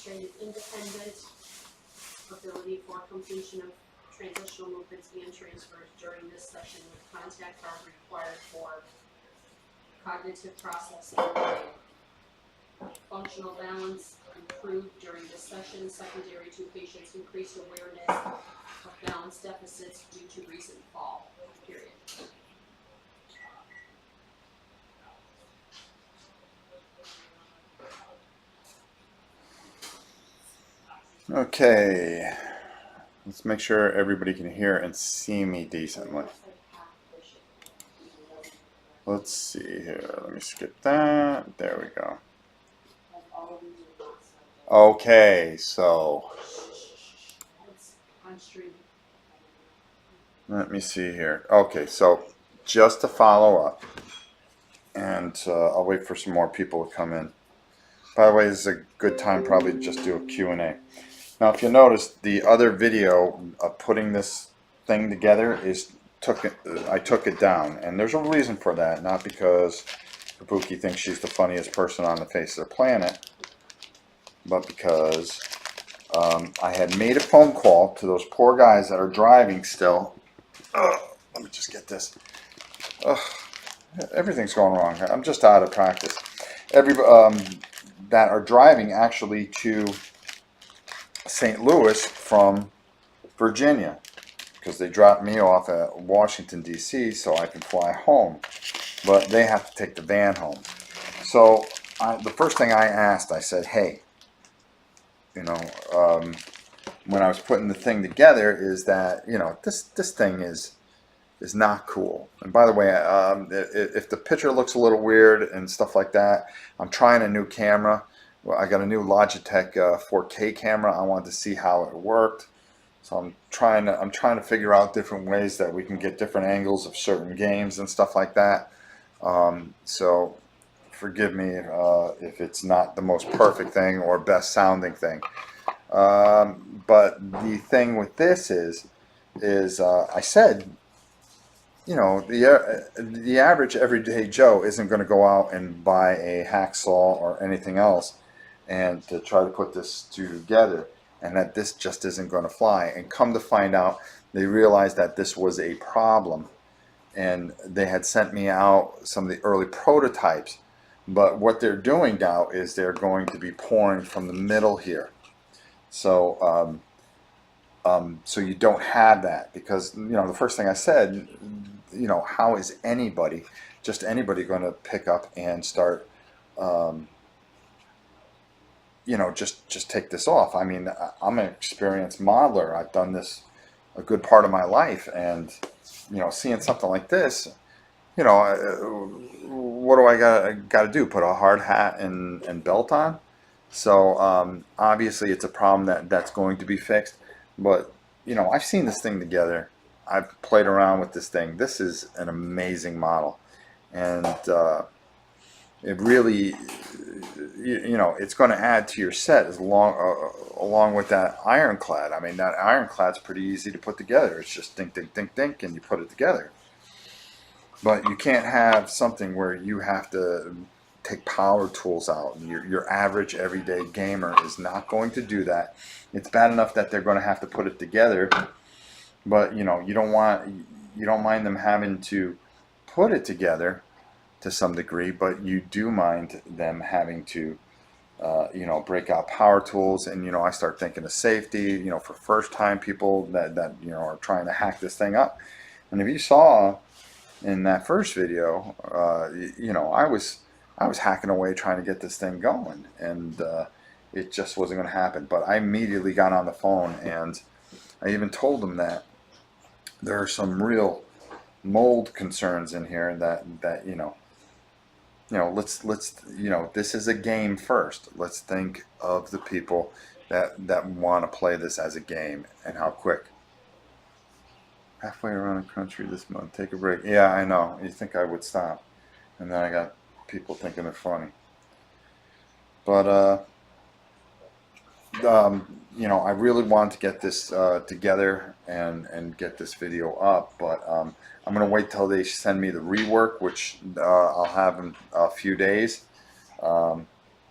demonstrated independent ability for completion of transitional movements and transfers during this session with contact are required for cognitive processing. Functional balance improved during this session, secondary to patients' increased awareness of balance deficits due to recent fall, period. Okay, let's make sure everybody can hear and see me decently. Let's see here, let me skip that, there we go. Okay, so let me see here. Okay, so just to follow up, and I'll wait for some more people to come in. By the way, this is a good time probably to just do a Q&A. Now, if you notice, the other video of putting this thing together I took it down, and there's a reason for that. Not because Kabuki thinks she's the funniest person on the face of the planet, but because I had made a phone call to those poor guys that are driving still. Let me just get this. Everything's going wrong. I'm just out of practice. That are driving actually to St. Louis from Virginia, because they dropped me off at Washington, D.C. so I can fly home, but they have to take the van home. So the first thing I asked, I said, hey, when I was putting the thing together, is that, this thing is not cool. And by the way, if the picture looks a little weird and stuff like that, I'm trying a new camera. Well, I got a new Logitech 4K camera. I wanted to see how it worked. So I'm trying to figure out different ways that we can get different angles of certain games and stuff like that. So forgive me if it's not the most perfect thing or best sounding thing. But the thing with this is I said, the average everyday Joe isn't going to go out and buy a hacksaw or anything else and to try to put this together, and that this just isn't going to fly. And come to find out, they realized that this was a problem, and they had sent me out some of the early prototypes. But what they're doing now is they're going to be pouring from the middle here. So so you don't have that, because the first thing I said, how is anybody going to pick up and start just take this off? I mean, I'm an experienced modeler. I've done this a good part of my life, and seeing something like this, what do I got to do? Put a hard hat and belt on? So obviously it's a problem that's going to be fixed. But I've seen this thing together. I've played around with this thing. This is an amazing model, and it really, it's going to add to your set along with that ironclad. I mean, that ironclad's pretty easy to put together. It's just dink, dink, dink, dink, and you put it together. But you can't have something where you have to take power tools out. Your average everyday gamer is not going to do that. It's bad enough that they're going to have to put it together, but you don't mind them having to put it together to some degree, but you do mind them having to break out power tools. And I start thinking of safety, for first time people that are trying to hack this thing up. And if you saw in that first video, I was hacking away trying to get this thing going, and it just wasn't going to happen. But I immediately got on the phone, and I even told them that there are some real mold concerns in here that let's this is a game first. Let's think of the people that want to play this as a game, and how quick. Halfway around the country this month. Take a break. Yeah, I know. You think I would stop, and then I got people thinking they're funny. But I really want to get this together and get this video up, but I'm gonna wait till they send me the rework, which I'll have in a few days.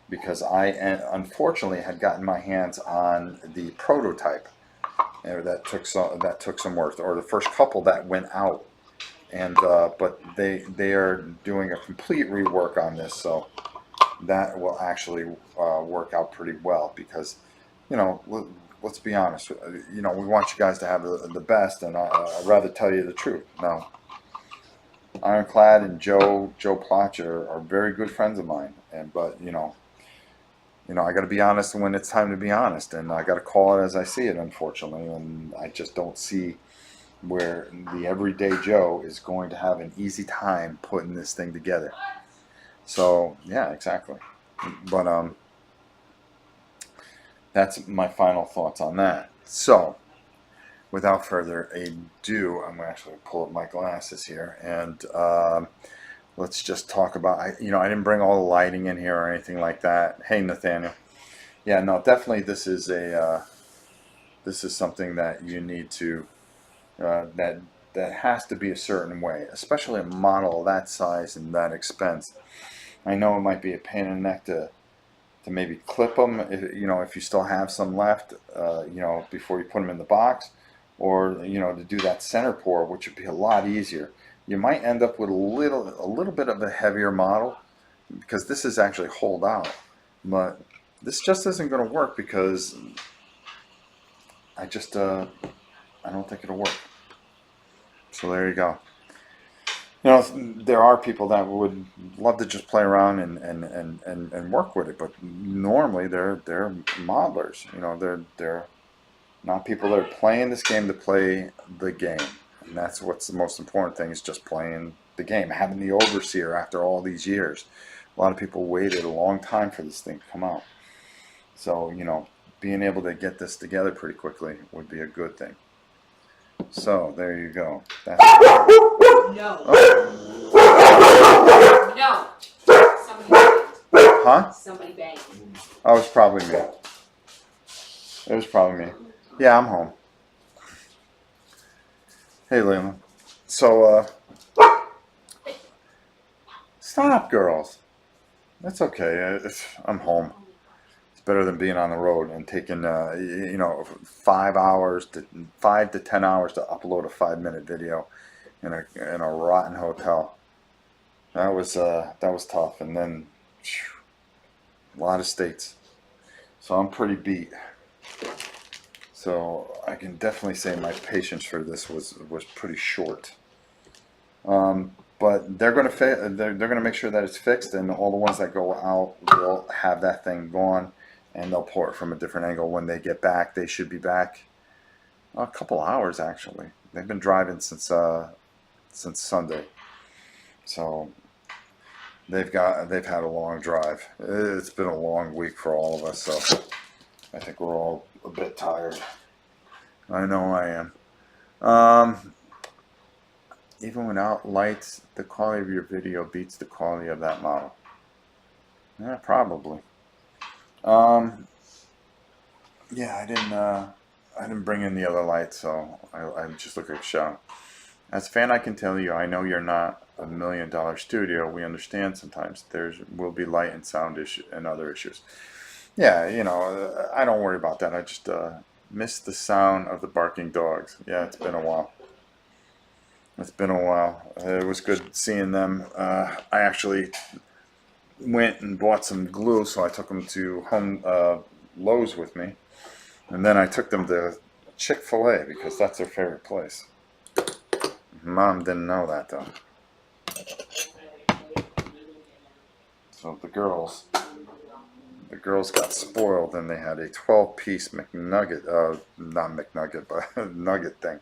because I unfortunately had gotten my hands on the prototype, that took some work, or the first couple that went out, and but they are doing a complete rework on this, so that will actually work out pretty well, because let's be honest, we want you guys to have the best, and I'd rather tell you the truth. Now, Ironclad and Joe Plotcher are very good friends of mine, but I got to be honest when it's time to be honest, and I got to call it as I see it, unfortunately, and I just don't see where the everyday Joe is going to have an easy time putting this thing together. So yeah, exactly. But that's my final thoughts on that. So without further ado, I'm going to actually pull up my glasses here, and let's just talk about. I didn't bring all the lighting in here or anything like that. Hey, Nathaniel. Yeah, no, definitely. This is something that you need to that has to be a certain way, especially a model of that size and that expense. I know it might be a pain in the neck to maybe clip them, if you still have some left, before you put them in the box, or to do that center pour, which would be a lot easier. You might end up with a little bit of a heavier model, because this is actually holed out, but this just isn't going to work, because I don't think it'll work. So there you go. There are people that would love to just play around and work with it, but normally they're modelers. They're not people that are playing this game to play the game, and that's what's the most important thing, is just playing the game, having the overseer after all these years. A lot of people waited a long time for this thing to come out, so being able to get this together pretty quickly would be a good thing. So there you go. No. Oh. No. Somebody banged. Huh? Somebody banged. Oh, it's probably me. It was probably me. Yeah, I'm home. Hey, Leland. So, stop, girls. That's okay. I'm home. It's better than being on the road and taking, 5 to 10 hours to upload a 5-minute video in a rotten hotel. That was tough, and then a lot of states. So I'm pretty beat. So I can definitely say my patience for this was pretty short. But they're gonna make sure that it's fixed, and all the ones that go out will have that thing gone, and they'll pour it from a different angle. When they get back, they should be back a couple hours, actually. They've been driving since Sunday, so they've had a long drive. It's been a long week for all of us, so I think we're all a bit tired. I know I am. Even without lights, the quality of your video beats the quality of that model. Yeah, probably. Yeah, I didn't bring in the other lights, so I just look at a shot. As a fan, I can tell you, I know you're not a $1 million studio. We understand sometimes there will be light and sound issue and other issues. Yeah, I don't worry about that. I just miss the sound of the barking dogs. Yeah, it's been a while. It's been a while. It was good seeing them. I actually went and bought some glue, so I took them to Home Lowe's with me, and then I took them to Chick-fil-A because that's their favorite place. Mom didn't know that though. So the girls got spoiled, and they had a 12-piece McNugget, not McNugget, but nugget thing.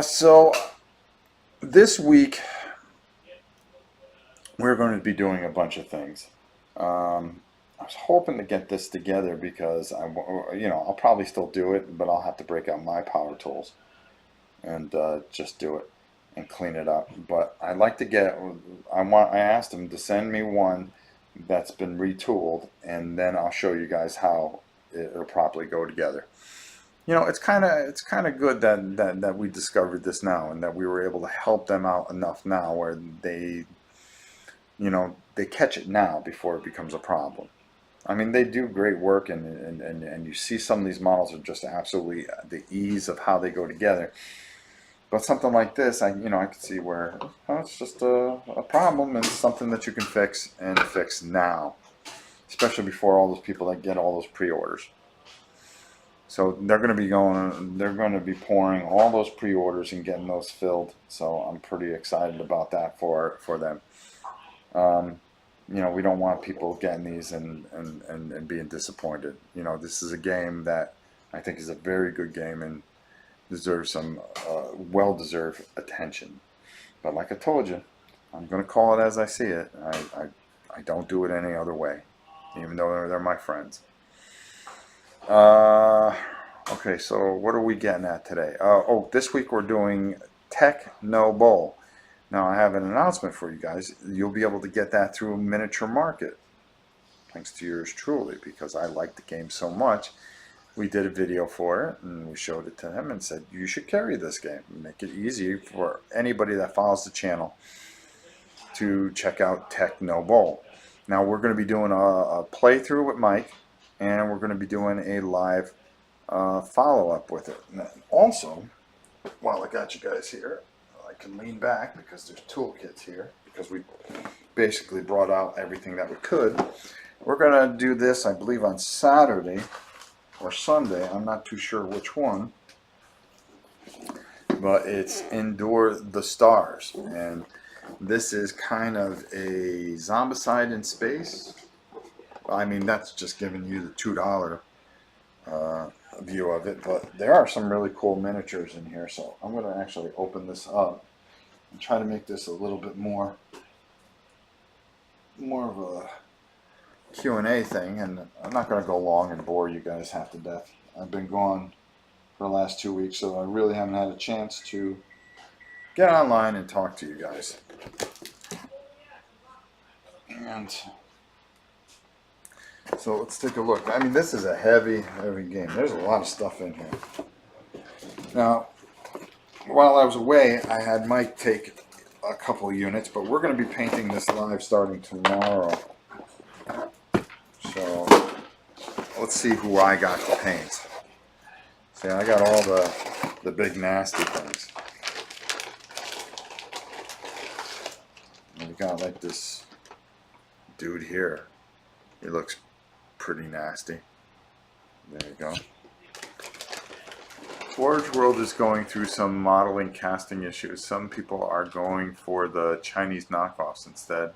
So this week we're going to be doing a bunch of things. I was hoping to get this together because I'll probably still do it, but I'll have to break out my power tools and just do it and clean it up. But I'd like to get. I asked them to send me one that's been retooled, and then I'll show you guys how it'll properly go together. It's kind of good that we discovered this now, and that we were able to help them out enough now where they you know, they catch it now before it becomes a problem. I mean, they do great work, and you see some of these models are just absolutely the ease of how they go together. But something like this, I could see where it's just a problem, and something that you can fix and fix now, especially before all those people that get all those pre-orders. So they're going to be pouring all those pre-orders and getting those filled. So I'm pretty excited about that for them. We don't want people getting these and being disappointed. This is a game that I think is a very good game and deserves some well-deserved attention. But like I told you, I'm going to call it as I see it. I don't do it any other way, even though they're my friends. Okay, so what are we getting at today? This week we're doing Techno Bowl. Now I have an announcement for you guys. You'll be able to get that through Miniature Market, thanks to yours truly, because I like the game so much. We did a video for it, and we showed it to him and said, you should carry this game. Make it easy for anybody that follows the channel to check out Techno Bowl. Now we're going to be doing a playthrough with Mike, and we're going to be doing a live follow-up with it. And also, while I got you guys here, I can lean back because there's toolkits here, because we basically brought out everything that we could. We're going to do this, I believe, on Saturday or Sunday. I'm not too sure which one, but it's Endure the Stars, and this is kind of a Zombicide in space. I mean, that's just giving you the $2 view of it, but there are some really cool miniatures in here, so I'm going to actually open this up and try to make this a little bit more of a Q&A thing, and I'm not going to go long and bore you guys half to death. I've been gone for the last 2 weeks, so I really haven't had a chance to get online and talk to you guys. And so let's take a look. I mean, this is a heavy game. There's a lot of stuff in here. Now, while I was away, I had Mike take a couple of units, but we're going to be painting this live starting tomorrow. So let's see who I got to paint. See, I got all the big nasty things. And we got like this dude here. He looks pretty nasty. There you go. Forge World is going through some modeling casting issues. Some people are going for the Chinese knockoffs instead.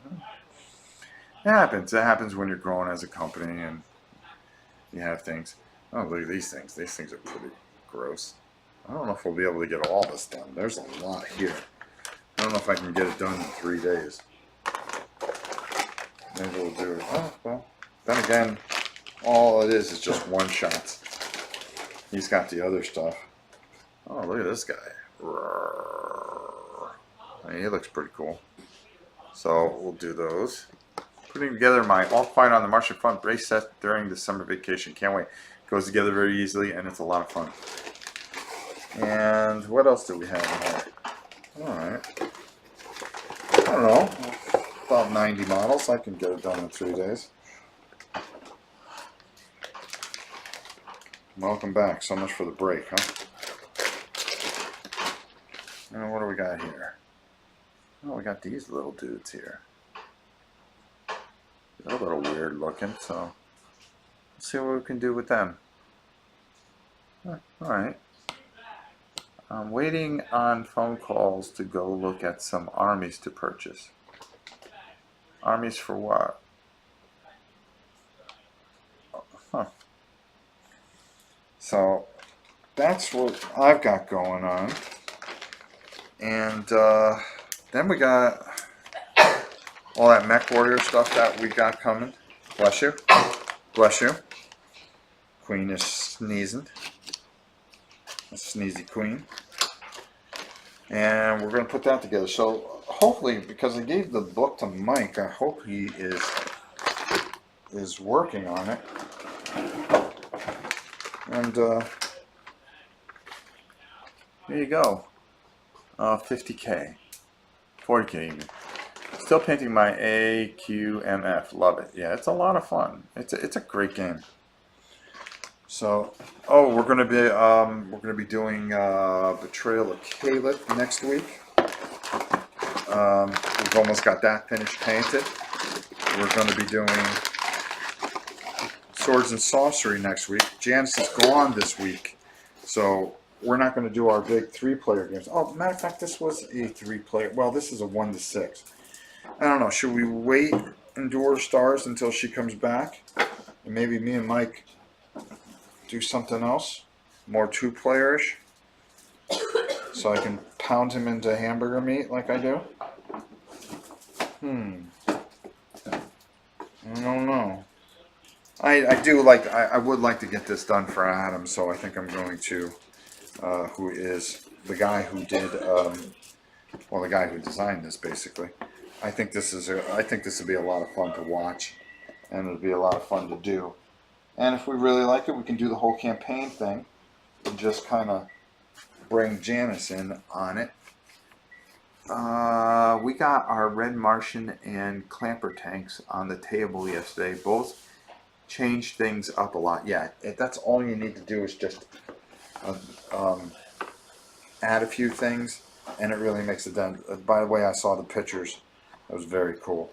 It happens. It happens when you're growing as a company and you have things. Oh, look at these things. These things are pretty gross. I don't know if we'll be able to get all this done. There's a lot here. I don't know if I can get it done in 3 days. Maybe we'll do it. Oh, well, then again, all it is just one shot. He's got the other stuff. Oh, look at this guy. I mean, he looks pretty cool. So we'll do those. Putting together my All Quiet on the Martian Front base set during the summer vacation. Can't wait. Goes together very easily, and it's a lot of fun. And what else do we have in here? Alright. I don't know. About 90 models. I can get it done in 3 days. Welcome back. So much for the break, huh? And what do we got here? Oh, we got these little dudes here. They're a little weird looking, so let's see what we can do with them. Alright. I'm waiting on phone calls to go look at some armies to purchase. Armies for what? Huh. So that's what I've got going on. And then we got all that Mech Warrior stuff that we got coming. Bless you. Bless you. Queen is sneezing. A sneezy queen. And we're going to put that together. So hopefully, because I gave the book to Mike, I hope he is working on it. And there you go. 50K. 40K even. Still painting my AQMF. Love it. Yeah, it's a lot of fun. It's a great game. So, oh, we're gonna be doing Betrayal of Caliph next week. We've almost got that finished painted. We're gonna be doing Swords and Sorcery next week. Janice is gone this week, so we're not going to do our big 3-player games. Oh, matter of fact, this was a 3-player. Well, this is a 1 to 6. I don't know. Should we wait and do our stars until she comes back? And maybe me and Mike do something else, more 2-playerish, so I can pound him into hamburger meat like I do. I don't know. I would like to get this done for Adam, so I think I'm going to, who is the guy who did, well, the guy who designed this, basically. I think this would be a lot of fun to watch, and it would be a lot of fun to do. And if we really like it, we can do the whole campaign thing, and just kind of bring Janice in on it. We got our Red Martian and Clamper tanks on the table yesterday. Both changed things up a lot. Yeah, that's all you need to do is just add a few things, and it really makes it done. By the way, I saw the pictures. It was very cool.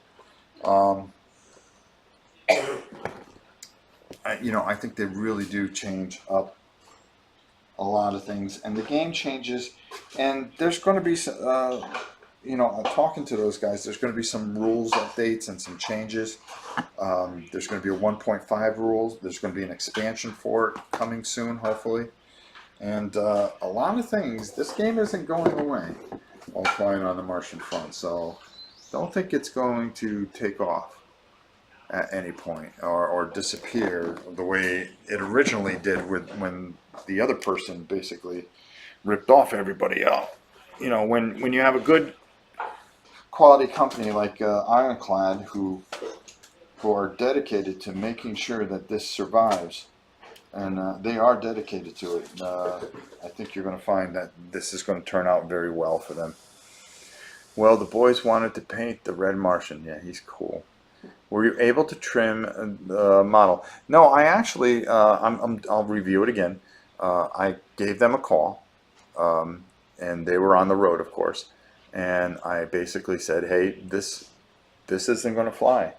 I think they really do change up a lot of things, and the game changes, and there's going to be talking to those guys, there's going to be some rules updates and some changes. There's going to be a 1.5 rules. There's going to be an expansion for it coming soon, hopefully, and a lot of things. This game isn't going away while flying on the Martian front, so don't think it's going to take off at any point or disappear the way it originally did when the other person basically ripped off everybody else. When you have a good quality company like Ironclad who are dedicated to making sure that this survives, and they are dedicated to it, I think you're going to find that this is going to turn out very well for them. Well, the boys wanted to paint the Red Martian. Yeah, he's cool. Were you able to trim the model? No, I actually, I'll review it again. I gave them a call, and they were on the road, of course. And I basically said, hey, this isn't going to fly.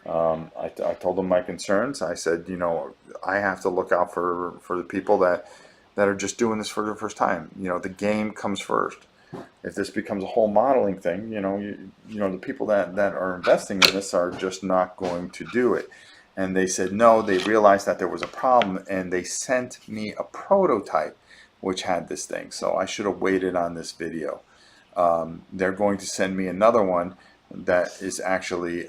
I told them my concerns. I said, I have to look out for the people that are just doing this for the first time. The game comes first. If this becomes a whole modeling thing, the people that are investing in this are just not going to do it. And they said no, they realized that there was a problem, and they sent me a prototype which had this thing. So I should have waited on this video. They're going to send me another one that is actually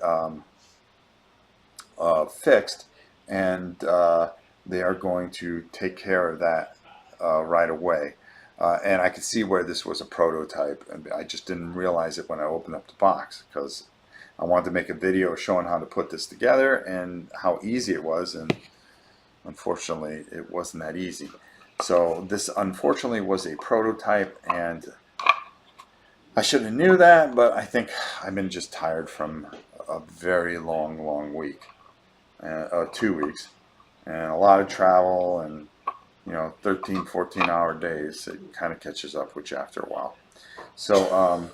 fixed, and they are going to take care of that right away. And I could see where this was a prototype, and I just didn't realize it when I opened up the box, because I wanted to make a video showing how to put this together and how easy it was, and unfortunately it wasn't that easy. So this unfortunately was a prototype, and I should have knew that, but I think I've been just tired from a very long week, 2 weeks, and a lot of travel, and 13, 14-hour days. It kind of catches up with you after a while. So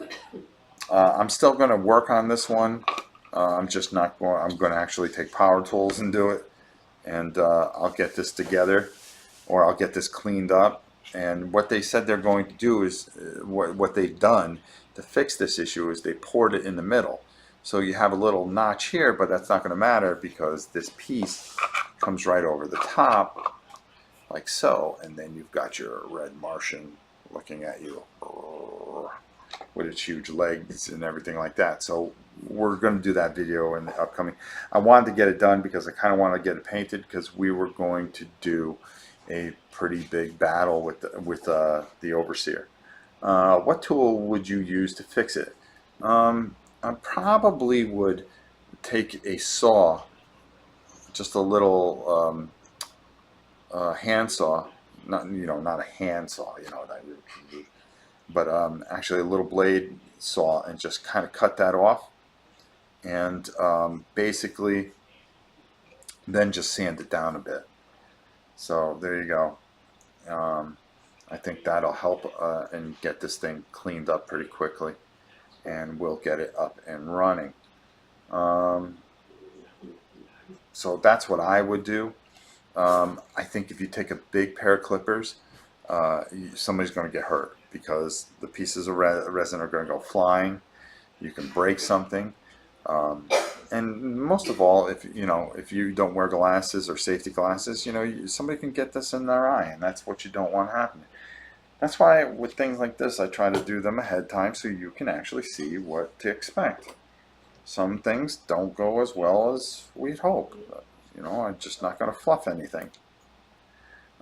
I'm still going to work on this one. I'm just not going. I'm going to actually take power tools and do it, and I'll get this together, or I'll get this cleaned up. And what they said they're going to do is what they've done to fix this issue is they poured it in the middle. So you have a little notch here, but that's not going to matter because this piece comes right over the top, like so, and then you've got your Red Martian looking at you with its huge legs and everything like that. So we're going to do that video in the upcoming. I wanted to get it done because I kind of wanted to get it painted, because we were going to do a pretty big battle with the Overseer. What tool would you use to fix it? I probably would take a saw, just a little hand saw, not a hand saw, but actually a little blade saw, and just kind of cut that off and basically then just sand it down a bit. So there you go. I think that'll help and get this thing cleaned up pretty quickly, and we'll get it up and running. So that's what I would do. I think if you take a big pair of clippers, somebody's going to get hurt because the pieces of resin are going to go flying. You can break something, and most of all, if you don't wear glasses or safety glasses, somebody can get this in their eye, and that's what you don't want happening. That's why with things like this, I try to do them ahead of time so you can actually see what to expect. Some things don't go as well as we'd hope. I'm just not going to fluff anything.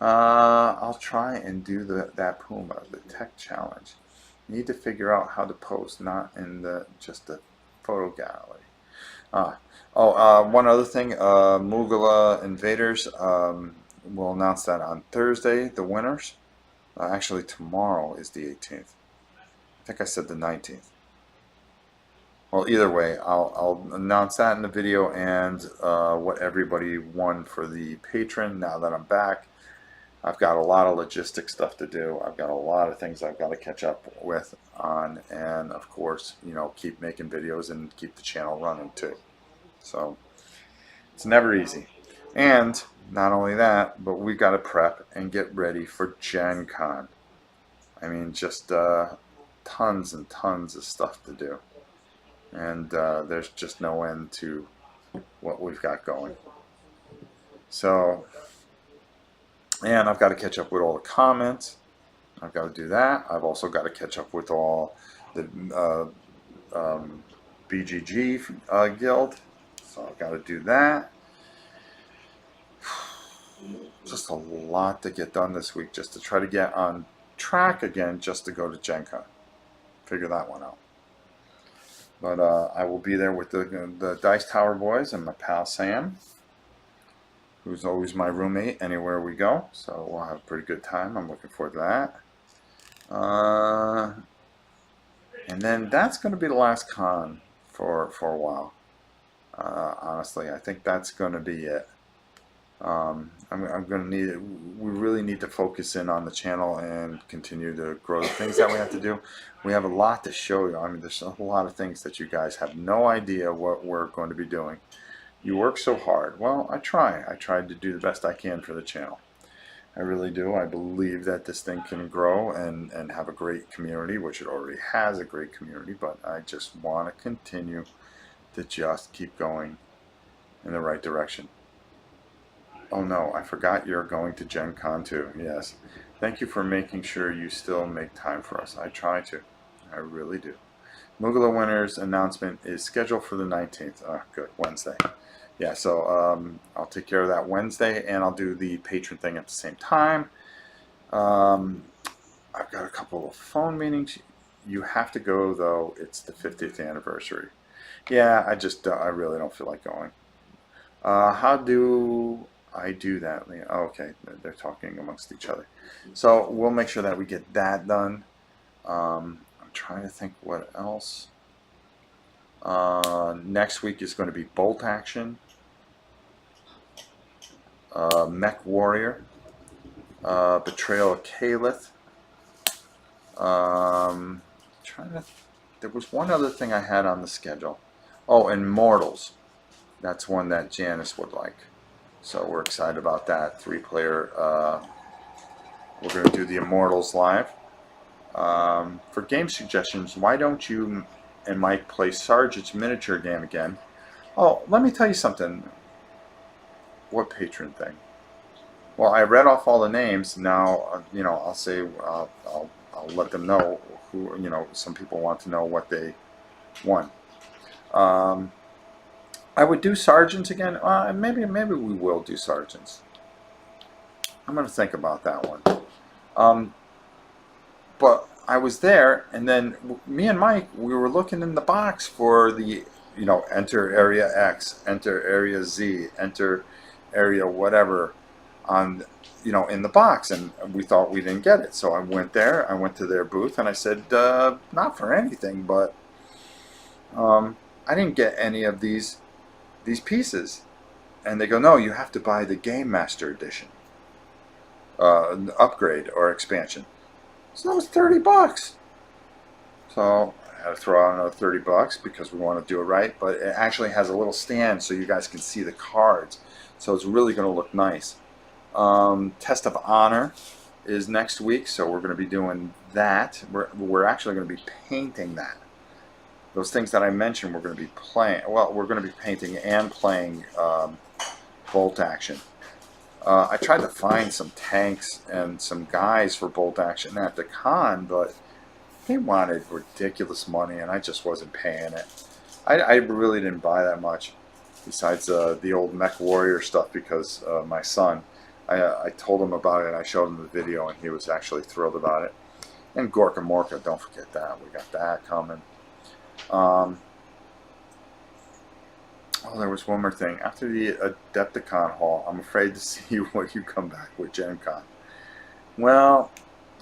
I'll try and do that Puma, the tech challenge. Need to figure out how to post, not in just the photo gallery. One other thing, Moogle Invaders, we'll announce that on Thursday, the winners. Actually, tomorrow is the 18th. I think I said the 19th. Well, either way, I'll announce that in the video and what everybody won for the patron. Now that I'm back, I've got a lot of logistic stuff to do. I've got a lot of things I've got to catch up with on, and of course, keep making videos and keep the channel running too. So it's never easy. And not only that, but we got to prep and get ready for Gen Con. I mean, just tons and tons of stuff to do. And there's just no end to what we've got going. So, and I've got to catch up with all the comments. I've got to do that. I've also got to catch up with all the BGG guild. So I've got to do that. Just a lot to get done this week just to try to get on track again just to go to Gen Con. Figure that one out. But I will be there with the Dice Tower boys and my pal Sam, who's always my roommate anywhere we go. So we'll have a pretty good time. I'm looking forward to that. And then that's going to be the last con for a while. Honestly, I think that's going to be it. I'm going to need it. We really need to focus in on the channel and continue to grow the things that we have to do. We have a lot to show you. I mean, there's a lot of things that you guys have no idea what we're going to be doing. You work so hard. Well, I try. I tried to do the best I can for the channel. I really do. I believe that this thing can grow and have a great community, which it already has a great community, but I just want to continue to just keep going in the right direction. Oh no, I forgot you're going to Gen Con too. Yes. Thank you for making sure you still make time for us. I try to. I really do. Moogle Winners announcement is scheduled for the 19th. Good. Wednesday. Yeah, so I'll take care of that Wednesday, and I'll do the patron thing at the same time. I've got a couple of phone meetings. You have to go, though. It's the 50th anniversary. Yeah, I really don't feel like going. How do I do that? Okay, they're talking amongst each other. So we'll make sure that we get that done. I'm trying to think what else. Next week is going to be Bolt Action, Mech Warrior, Betrayal of Caliph. There was one other thing I had on the schedule. Oh, and Mortals. That's one that Janice would like. So we're excited about that. 3-player. We're going to do the Immortals live. For game suggestions, why don't you and Mike play Sergeant's miniature game again? Oh, let me tell you something. What patron thing? Well, I read off all the names. Now, I'll say I'll let them know who. Some people want to know what they won. I would do Sergeants again. Maybe we will do Sergeants. I'm going to think about that one. But I was there, and then me and Mike, we were looking in the box for the, enter area X, enter area Z, enter area whatever on, in the box, and we thought we didn't get it. So I went there, I went to their booth, and I said, not for anything, but I I didn't get any of these pieces. And they go, no, you have to buy the Game Master Edition upgrade or expansion. So that was $30. So I had to throw out another $30 because we want to do it right. But it actually has a little stand so you guys can see the cards. So it's really going to look nice. Test of Honor is next week, so we're going to be doing that. We're actually going to be painting that. Those things that I mentioned, we're going to be playing. Well, we're going to be painting and playing bolt action. I tried to find some tanks and some guys for bolt action at the con, but they wanted ridiculous money, and I just wasn't paying it. I really didn't buy that much, besides the old Mech Warrior stuff, because my son, I told him about it, and I showed him the video, and he was actually thrilled about it. And Gorka Morka, don't forget that. We got that coming. Oh, there was one more thing. After the Adepticon haul, I'm afraid to see what you come back with Gen Con. Well,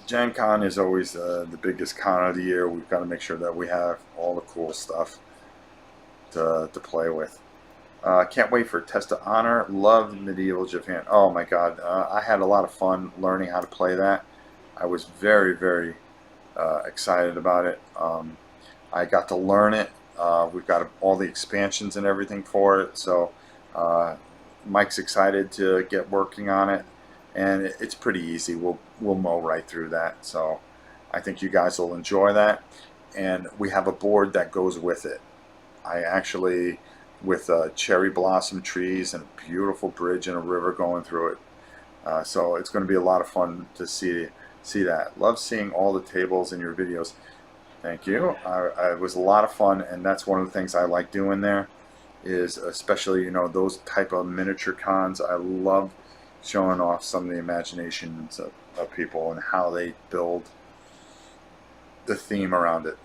Gen Con is always the biggest con of the year. We've got to make sure that we have all the cool stuff to play with. Can't wait for Test of Honor. Love Medieval Japan. Oh my God. I had a lot of fun learning how to play that. I was very, very excited about it. I got to learn it. We've got all the expansions and everything for it. So Mike's excited to get working on it. And it's pretty easy. We'll mow right through that. So I think you guys will enjoy that. And we have a board that goes with it. I actually, with cherry blossom trees and a beautiful bridge and a river going through it. So it's going to be a lot of fun to see that. Love seeing all the tables in your videos. Thank you. It was a lot of fun, and that's one of the things I like doing there, is especially, you know, those type of miniature cons. I love showing off some of the imaginations of people and how they build the theme around it.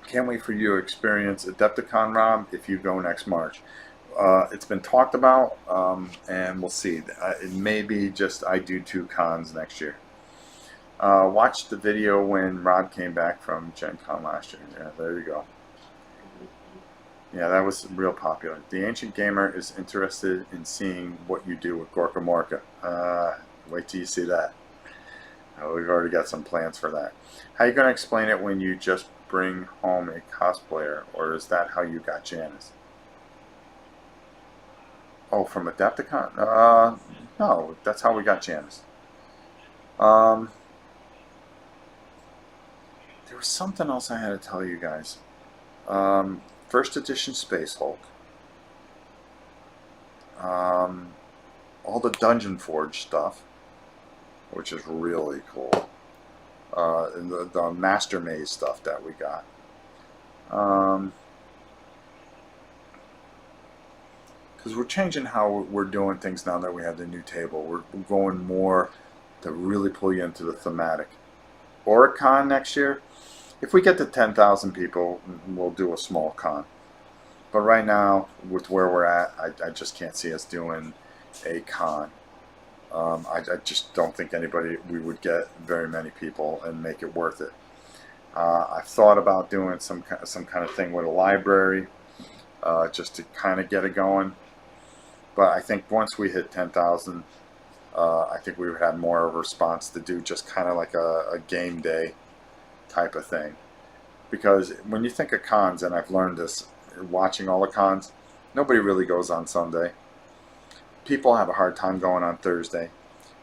Can't wait for you to experience Adepticon, Rob, if you go next March. It's been talked about, and we'll see. It may be just I do 2 cons next year. Watched the video when Rob came back from Gen Con last year. Yeah, there you go. Yeah, that was real popular. The Ancient Gamer is interested in seeing what you do with Gorka Morka. Wait till you see that. We've already got some plans for that. How are you going to explain it when you just bring home a cosplayer, or is that how you got Janice? Oh, from Adepticon? No, that's how we got Janice. There was something else I had to tell you guys. First edition Space Hulk. All the Dungeon Forge stuff, which is really cool. And the Master Maze stuff that we got. Because we're changing how we're doing things now that we have the new table. We're going more to really pull you into the thematic. Oricon next year, if we get to 10,000 people, we'll do a small con. But right now, with where we're at, I just can't see us doing a con. I just don't think we would get very many people and make it worth it. I've thought about doing some kind of thing with a library, just to kind of get it going. But I think once we hit 10,000, I think we would have more of a response to do just kind of like a game day type of thing. Because when you think of cons, and I've learned this watching all the cons, nobody really goes on Sunday. People have a hard time going on Thursday.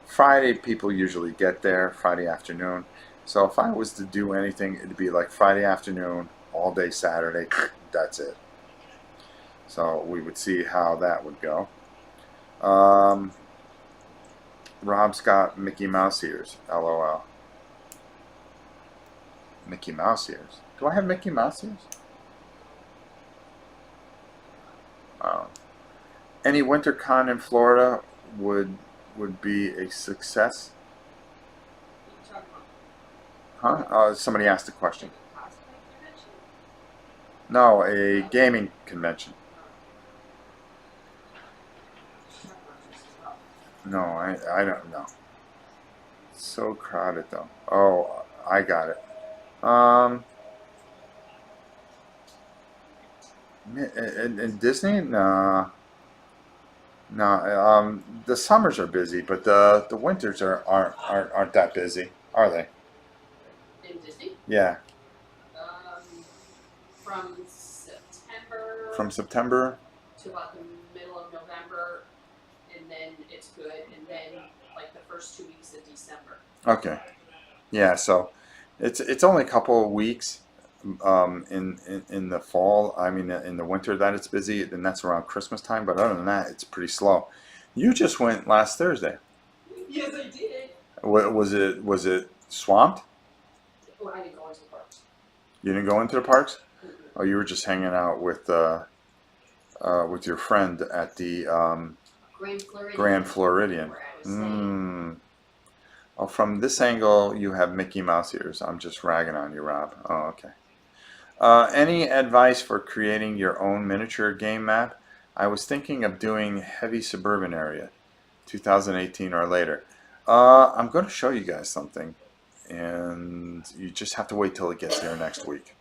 Friday, people usually get there Friday afternoon. So if I was to do anything, it'd be like Friday afternoon, all day Saturday, that's it. So we would see how that would go. Rob's got Mickey Mouse ears, LOL. Mickey Mouse ears? Do I have Mickey Mouse ears? Any winter con in Florida would be a success? Huh? Somebody asked a question. No, a gaming convention. No, I don't know. It's so crowded though. Oh, I got it. In Disney, no, no. The summers are busy, but the winters aren't that busy, are they? In Disney. Yeah, Um, from September from September. to about the middle of November, and then it's good, and then like the first 2 weeks of December. Okay, yeah. So it's only a couple of weeks in the fall. I mean, in the winter that it's busy, and that's around Christmas time. But other than that, it's pretty slow. You just went last Thursday. Yes, I did. Was it swamped? Well, I didn't go into the parks. You didn't go into the parks? Mm-mm. Oh, you were just hanging out with your friend at the Grand Floridian. Grand Floridian. Where I was staying. Mm. Oh, from this angle, you have Mickey Mouse ears. I'm just ragging on you, Rob. Oh, okay. Any advice for creating your own miniature game map? I was thinking of doing heavy suburban area, 2018 or later. I'm going to show you guys something, and you just have to wait till it gets here next week.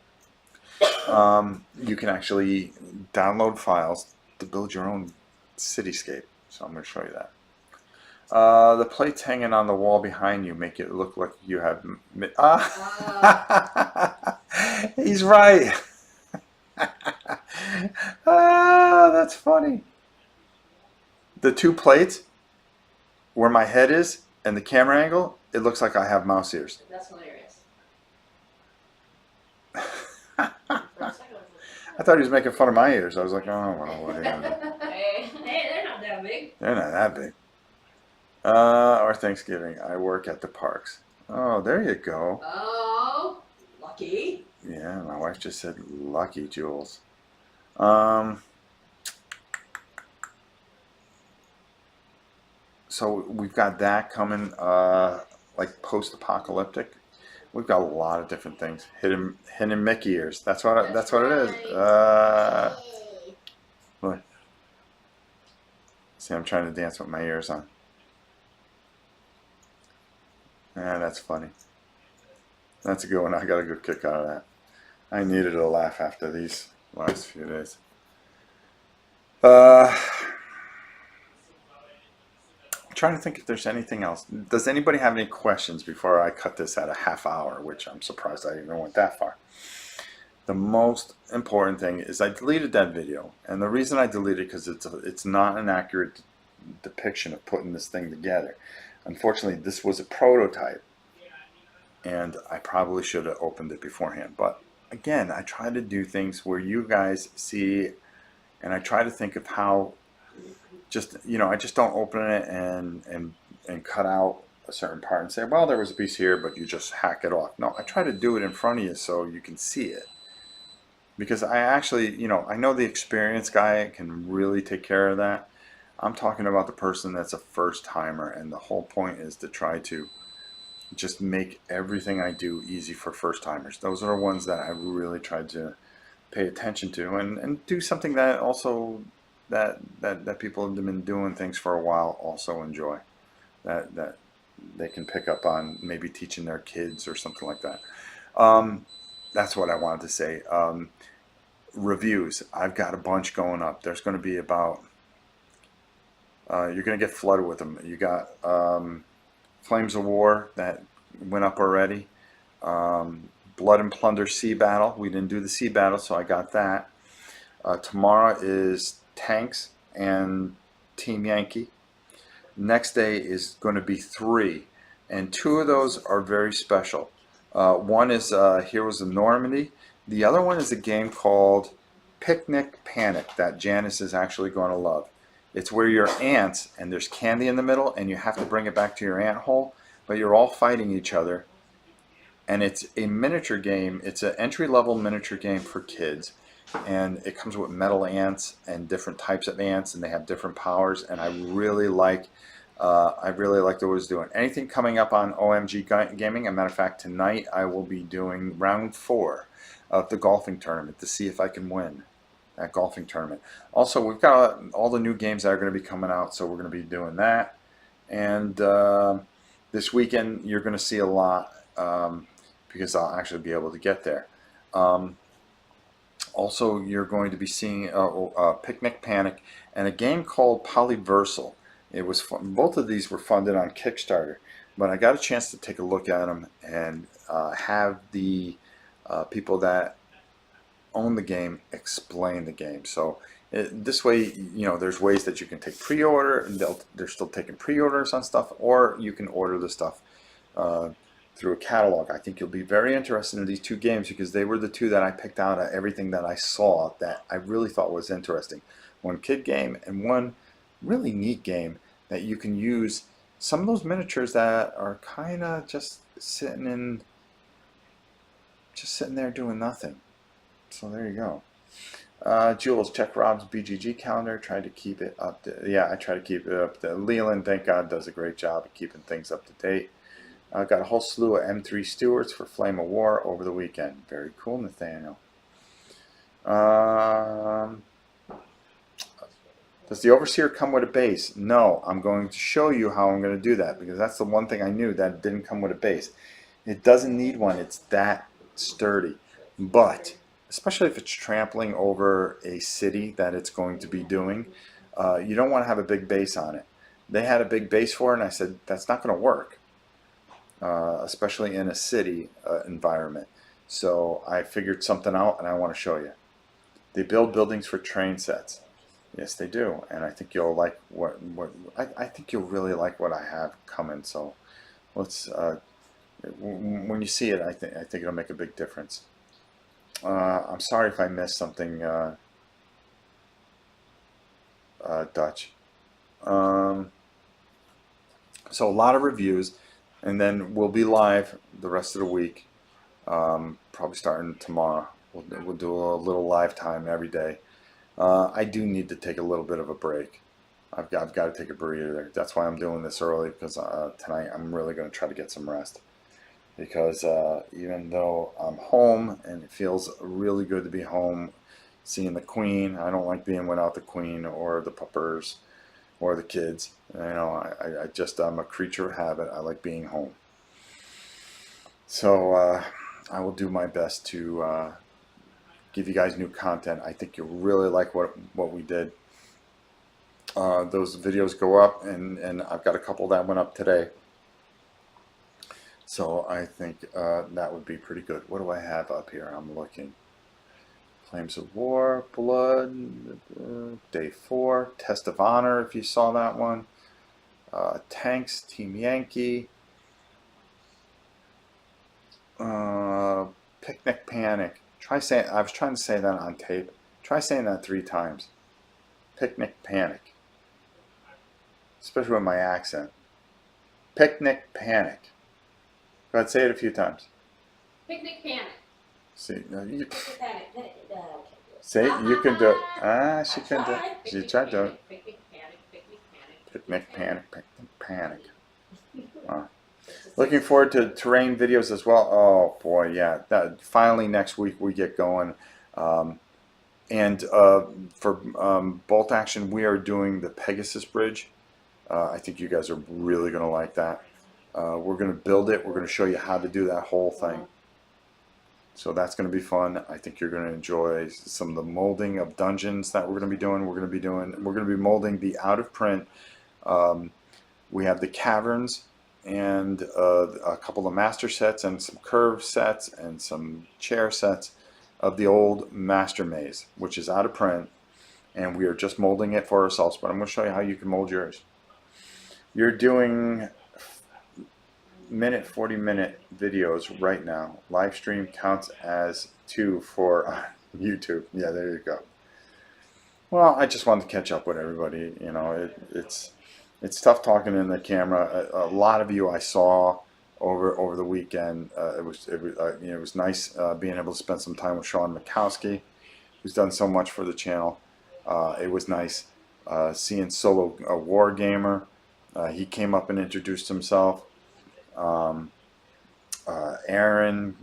You can actually download files to build your own cityscape. So I'm going to show you that. The plates hanging on the wall behind you make it look like you have. He's right. That's funny. The two plates where my head is and the camera angle, it looks like I have mouse ears. That's hilarious. For a second, I thought he was making fun of my ears. I was like, oh, well, what are you gonna do? hey, they're not that big. They're not that big. Or Thanksgiving. I work at the parks. Oh, there you go. Oh, lucky. Yeah, my wife just said lucky, Jules. So we've got that coming, like post-apocalyptic. We've got a lot of different things. Hidden Mickey ears. That's what it is. Look. See, I'm trying to dance with my ears on. That's funny. That's a good one. I got a good kick out of that. I needed a laugh after these last few days. I'm trying to think if there's anything else. Does anybody have any questions before I cut this at a half hour, which I'm surprised I even went that far. The most important thing is I deleted that video, and the reason I deleted it because it's not an accurate depiction of putting this thing together. Unfortunately, this was a prototype, and I probably should have opened it beforehand. But again, I try to do things where you guys see, and I try to think of how, just, I just don't open it and cut out a certain part and say, well, there was a piece here, but you just hack it off. No, I try to do it in front of you so you can see it. Because I actually, I know the experienced guy can really take care of that. I'm talking about the person that's a first timer, and the whole point is to try to just make everything I do easy for first timers. Those are the ones that I really tried to pay attention to, and do something that also that people have been doing things for a while also enjoy, that they can pick up on, maybe teaching their kids or something like that. That's what I wanted to say. Reviews, I've got a bunch going up. There's going to be about you're going to get flooded with them. You got Flames of War that went up already. Blood and Plunder Sea Battle. We didn't do the Sea Battle, so I got that. Tomorrow is Tanks and Team Yankee. Next day is going to be 3, and 2 of those are very special. One is Heroes of Normandy. The other one is a game called Picnic Panic that Janice is actually going to love. It's where you're ants and there's candy in the middle and you have to bring it back to your ant hole, but you're all fighting each other. And it's a miniature game. It's an entry-level miniature game for kids. And it comes with metal ants and different types of ants, and they have different powers. And I really like what it was doing. Anything coming up on OMG Gaming? As a matter of fact, tonight I will be doing round 4 of the golfing tournament to see if I can win that golfing tournament. Also, we've got all the new games that are going to be coming out, so we're going to be doing that. And this weekend you're going to see a lot because I'll actually be able to get there. Also, you're going to be seeing Picnic Panic and a game called Polyversal. It was fun. Both of these were funded on Kickstarter, but I got a chance to take a look at them and have the people that own the game explain the game. So this way, there's ways that you can take pre-order, and they're still taking pre-orders on stuff, or you can order the stuff through a catalog. I think you'll be very interested in these two games because they were the two that I picked out of everything that I saw that I really thought was interesting. One kid game and one really neat game that you can use some of those miniatures that are kind of just sitting there doing nothing. So there you go. Jules, check Rob's BGG calendar. Tried to keep it up. I try to keep it up. Leland, thank God, does a great job of keeping things up to date. Got a whole slew of M3 stewards for Flame of War over the weekend. Very cool, Nathaniel. Does the Overseer come with a base? No, I'm going to show you how I'm going to do that because that's the one thing I knew that didn't come with a base. It doesn't need one. It's that sturdy. But especially if it's trampling over a city that it's going to be doing, you don't want to have a big base on it. They had a big base for it, and I said, that's not going to work, especially in a city environment. So I figured something out, and I want to show you. They build buildings for train sets. Yes, they do, and I think you'll like I think you'll really like what I have coming. So let's when you see it, I think it'll make a big difference. I'm sorry if I missed something, Dutch. So a lot of reviews, and then we'll be live the rest of the week, probably starting tomorrow. We'll do a little live time every day. I do need to take a little bit of a break. I've got to take a breather. That's why I'm doing this early, because tonight I'm really going to try to get some rest. Because even though I'm home and it feels really good to be home, seeing the Queen, I don't like being without the Queen or the puppers or the kids. I'm a creature of habit. I like being home. So I will do my best to give you guys new content. I think you'll really like what we did. Those videos go up, and I've got a couple that went up today. So I think that would be pretty good. What do I have up here? I'm looking. Flames of War, Blood, Day 4, Test of Honor, if you saw that one. Tanks, Team Yankee. Picnic Panic. I was trying to say that on tape. Try saying that 3 times. Picnic Panic. Especially with my accent. Picnic Panic. Go ahead, say it a few times. Picnic Panic. See, Okay. say it, you can do it. She can do it. She tried to do it. Picnic Panic. Picnic Panic. Picnic Panic. Looking forward to terrain videos as well. Oh boy, yeah. Finally next week we get going. And for Bolt Action, we are doing the Pegasus Bridge. I think you guys are really going to like that. We're going to build it. We're going to show you how to do that whole thing. So that's going to be fun. I think you're going to enjoy some of the molding of dungeons that we're going to be doing. We're going to be molding the out of print. We have the caverns and a couple of master sets and some curve sets and some chair sets of the old Master Maze, which is out of print, and we are just molding it for ourselves. But I'm going to show you how you can mold yours. You're doing 40-minute videos right now. Live stream counts as 2 for YouTube. Yeah, there you go. Well, I just wanted to catch up with everybody. It's tough talking in the camera. A lot of you I saw over the weekend. It was nice being able to spend some time with Sean Mikowski, who's done so much for the channel. It was nice seeing Solo War Gamer. He came up and introduced himself. Aaron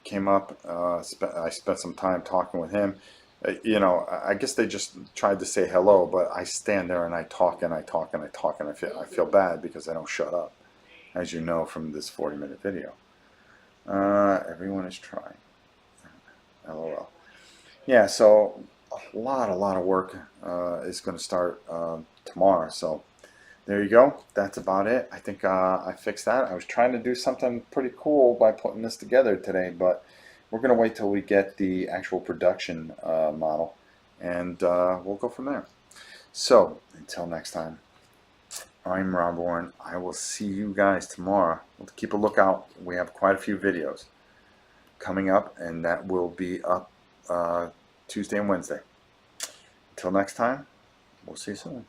came up. I spent some time talking with him. I guess they just tried to say hello, but I stand there and I talk and I talk and I talk, and I feel bad because I don't shut up, as you know from this 40-minute video. Everyone is trying. LOL. yeah, so a lot of work is going to start tomorrow. So there you go. That's about it. I think I fixed that. I was trying to do something pretty cool by putting this together today, but we're going to wait till we get the actual production model, and we'll go from there. So until next time, I'm Rob Warren. I will see you guys tomorrow. Keep a lookout. We have quite a few videos coming up, and that will be up Tuesday and Wednesday. Until next time, we'll see you soon.